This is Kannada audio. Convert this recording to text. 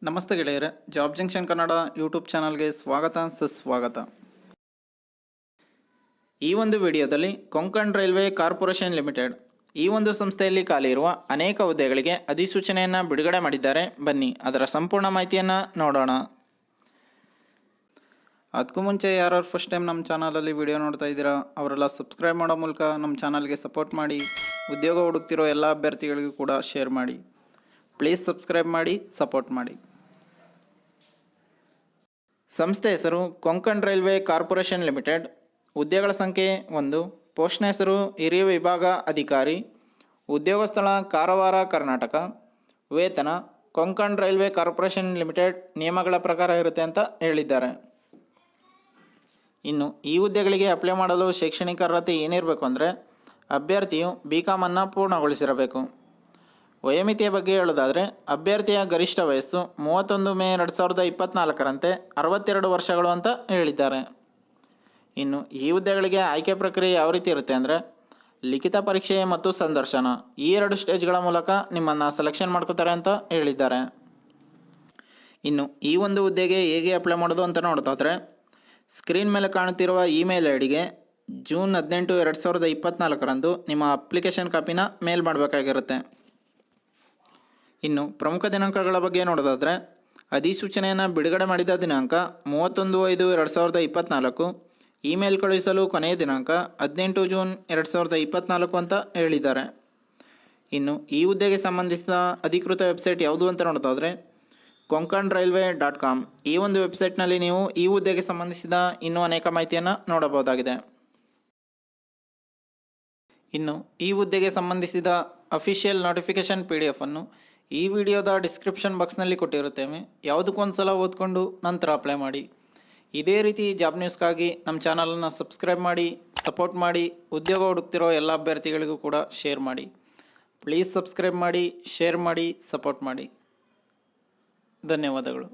ನಮಸ್ತೆ ಗೆಳೆಯರೆ, ಜಾಬ್ ಜಂಕ್ಷನ್ ಕನ್ನಡ ಯೂಟ್ಯೂಬ್ ಚಾನಲ್ಗೆ ಸ್ವಾಗತ ಸುಸ್ವಾಗತ. ಈ ಒಂದು ವಿಡಿಯೋದಲ್ಲಿ ಕೊಂಕಣ್ ರೈಲ್ವೆ ಕಾರ್ಪೊರೇಷನ್ ಲಿಮಿಟೆಡ್ ಈ ಒಂದು ಸಂಸ್ಥೆಯಲ್ಲಿ ಖಾಲಿ ಇರುವ ಅನೇಕ ಹುದ್ದೆಗಳಿಗೆ ಅಧಿಸೂಚನೆಯನ್ನು ಬಿಡುಗಡೆ ಮಾಡಿದ್ದಾರೆ. ಬನ್ನಿ ಅದರ ಸಂಪೂರ್ಣ ಮಾಹಿತಿಯನ್ನು ನೋಡೋಣ. ಅದಕ್ಕೂ ಮುಂಚೆ ಯಾರು ಫಸ್ಟ್ ಟೈಮ್ ನಮ್ಮ ಚಾನಲಲ್ಲಿ ವಿಡಿಯೋ ನೋಡ್ತಾ ಇದ್ದೀರಾ ಅವರೆಲ್ಲ ಸಬ್ಸ್ಕ್ರೈಬ್ ಮಾಡೋ ಮೂಲಕ ನಮ್ಮ ಚಾನಲ್ಗೆ ಸಪೋರ್ಟ್ ಮಾಡಿ. ಉದ್ಯೋಗ ಹುಡುಕ್ತಿರೋ ಎಲ್ಲ ಅಭ್ಯರ್ಥಿಗಳಿಗೂ ಕೂಡ ಶೇರ್ ಮಾಡಿ. ಪ್ಲೀಸ್ ಸಬ್ಸ್ಕ್ರೈಬ್ ಮಾಡಿ, ಸಪೋರ್ಟ್ ಮಾಡಿ. ಸಂಸ್ಥೆ ಹೆಸರು ಕೊಂಕಣ್ ರೈಲ್ವೆ ಕಾರ್ಪೊರೇಷನ್ ಲಿಮಿಟೆಡ್. ಹುದ್ದೆಗಳ ಸಂಖ್ಯೆ 1. ಪೋಸ್ಟ್ನ ಹೆಸರು ಹಿರಿಯ ವಿಭಾಗ ಅಧಿಕಾರಿ. ಉದ್ಯೋಗ ಸ್ಥಳ ಕಾರವಾರ, ಕರ್ನಾಟಕ. ವೇತನ ಕೊಂಕಣ್ ರೈಲ್ವೆ ಕಾರ್ಪೊರೇಷನ್ ಲಿಮಿಟೆಡ್ ನಿಯಮಗಳ ಪ್ರಕಾರ ಇರುತ್ತೆ ಅಂತ ಹೇಳಿದ್ದಾರೆ. ಇನ್ನು ಈ ಹುದ್ದೆಗಳಿಗೆ ಅಪ್ಲೈ ಮಾಡಲು ಶೈಕ್ಷಣಿಕ ಅರ್ಹತೆ ಏನಿರಬೇಕು ಅಂದರೆ ಅಭ್ಯರ್ಥಿಯು BCom ಅನ್ನು ಪೂರ್ಣಗೊಳಿಸಿರಬೇಕು. ವಯೋಮಿತಿಯ ಬಗ್ಗೆ ಹೇಳೋದಾದರೆ ಅಭ್ಯರ್ಥಿಯ ಗರಿಷ್ಠ ವಯಸ್ಸು 31 ಮೇ 2024ರಂತೆ 62 ವರ್ಷಗಳು ಅಂತ ಹೇಳಿದ್ದಾರೆ. ಇನ್ನು ಈ ಹುದ್ದೆಗಳಿಗೆ ಆಯ್ಕೆ ಪ್ರಕ್ರಿಯೆ ಯಾವ ರೀತಿ ಇರುತ್ತೆ ಅಂದರೆ ಲಿಖಿತ ಪರೀಕ್ಷೆ ಮತ್ತು ಸಂದರ್ಶನ ಈ 2 ಸ್ಟೇಜ್ಗಳ ಮೂಲಕ ನಿಮ್ಮನ್ನು ಸೆಲೆಕ್ಷನ್ ಮಾಡ್ಕೋತಾರೆ ಅಂತ ಹೇಳಿದ್ದಾರೆ. ಇನ್ನು ಈ ಒಂದು ಹುದ್ದೆಗೆ ಹೇಗೆ ಅಪ್ಲೈ ಮಾಡೋದು ಅಂತ ನೋಡೋದಾದರೆ ಸ್ಕ್ರೀನ್ ಮೇಲೆ ಕಾಣುತ್ತಿರುವ ಇಮೇಲ್ ಐಡಿಗೆ ಜೂನ್ 18, 2024ರಂದು ನಿಮ್ಮ ಅಪ್ಲಿಕೇಶನ್ ಕಾಪಿನ ಮೇಲ್ ಮಾಡಬೇಕಾಗಿರುತ್ತೆ. ಇನ್ನು ಪ್ರಮುಖ ದಿನಾಂಕಗಳ ಬಗ್ಗೆ ನೋಡೋದಾದರೆ ಅಧಿಸೂಚನೆಯನ್ನು ಬಿಡುಗಡೆ ಮಾಡಿದ ದಿನಾಂಕ 31/5/2024. ಇಮೇಲ್ ಕಳುಹಿಸಲು ಕೊನೆಯ ದಿನಾಂಕ 18 ಜೂನ್ 2024 ಅಂತ ಹೇಳಿದ್ದಾರೆ. ಇನ್ನು ಈ ಹುದ್ದೆಗೆ ಸಂಬಂಧಿಸಿದ ಅಧಿಕೃತ ವೆಬ್ಸೈಟ್ ಯಾವುದು ಅಂತ ನೋಡೋದಾದರೆ konkanrailway.com ಈ ಒಂದು ವೆಬ್ಸೈಟ್ನಲ್ಲಿ ನೀವು ಈ ಹುದ್ದೆಗೆ ಸಂಬಂಧಿಸಿದ ಇನ್ನೂ ಅನೇಕ ಮಾಹಿತಿಯನ್ನು ನೋಡಬಹುದಾಗಿದೆ. ಇನ್ನು ಈ ಹುದ್ದೆಗೆ ಸಂಬಂಧಿಸಿದ ಅಫಿಷಿಯಲ್ ನೋಟಿಫಿಕೇಷನ್ PDF ಅನ್ನು ಈ ವಿಡಿಯೋದ ಡಿಸ್ಕ್ರಿಪ್ಷನ್ ಬಾಕ್ಸ್ನಲ್ಲಿ ಕೊಟ್ಟಿರುತ್ತೇವೆ. ಯಾವುದಕ್ಕೊಂದು ಸಲ ಓದ್ಕೊಂಡು ನಂತರ ಅಪ್ಲೈ ಮಾಡಿ. ಇದೇ ರೀತಿ ಜಾಬ್ ನ್ಯೂಸ್ಗಾಗಿ ನಮ್ಮ ಚಾನಲನ್ನು ಸಬ್ಸ್ಕ್ರೈಬ್ ಮಾಡಿ, ಸಪೋರ್ಟ್ ಮಾಡಿ. ಉದ್ಯೋಗ ಹುಡುಕ್ತಿರೋ ಎಲ್ಲ ಅಭ್ಯರ್ಥಿಗಳಿಗೂ ಕೂಡ ಶೇರ್ ಮಾಡಿ. ಪ್ಲೀಸ್ ಸಬ್ಸ್ಕ್ರೈಬ್ ಮಾಡಿ, ಶೇರ್ ಮಾಡಿ, ಸಪೋರ್ಟ್ ಮಾಡಿ. ಧನ್ಯವಾದಗಳು.